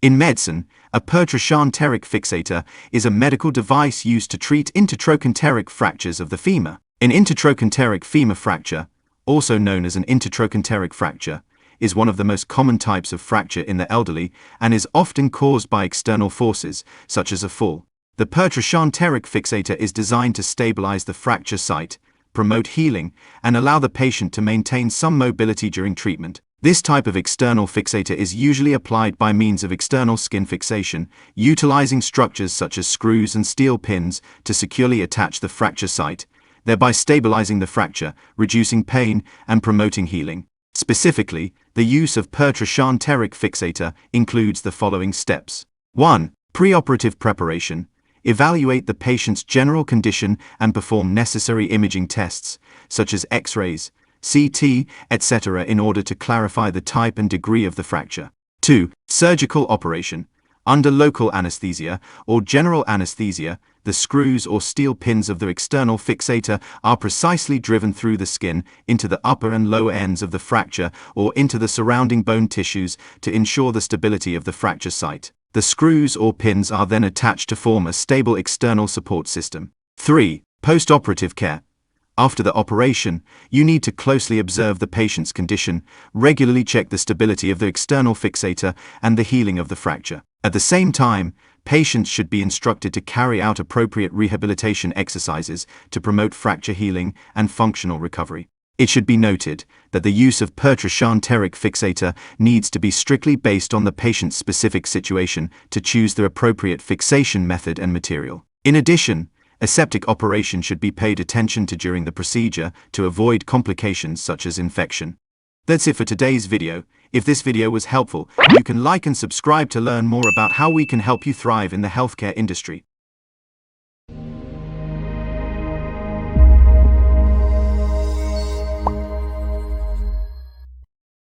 In medicine, a Pertrochanteric Fixator is a medical device used to treat intertrochanteric fractures of the femur. An intertrochanteric femur fracture, also known as an intertrochanteric fracture, is one of the most common types of fracture in the elderly and is often caused by external forces, such as a fall. The Pertrochanteric Fixator is designed to stabilize the fracture site, promote healing, and allow the patient to maintain some mobility during treatment. This type of external fixator is usually applied by means of external skin fixation, utilizing structures such as screws and steel pins to securely attach the fracture site, thereby stabilizing the fracture, reducing pain, and promoting healing. Specifically, the use of Pertrochanteric Fixator includes the following steps. 1. Preoperative preparation. Evaluate the patient's general condition and perform necessary imaging tests, such as X-rays, CT, etc. in order to clarify the type and degree of the fracture. 2. Surgical operation. Under local anesthesia or general anesthesia, the screws or steel pins of the external fixator are precisely driven through the skin into the upper and lower ends of the fracture or into the surrounding bone tissues to ensure the stability of the fracture site. The screws or pins are then attached to form a stable external support system. 3. Post-operative care. After the operation, you need to closely observe the patient's condition, regularly check the stability of the external fixator and the healing of the fracture. At the same time, patients should be instructed to carry out appropriate rehabilitation exercises to promote fracture healing and functional recovery. It should be noted that the use of Pertrochanteric Fixator needs to be strictly based on the patient's specific situation to choose the appropriate fixation method and material. In addition, aseptic operation should be paid attention to during the procedure to avoid complications such as infection. That's it for today's video. If this video was helpful, you can like and subscribe to learn more about how we can help you thrive in the healthcare industry.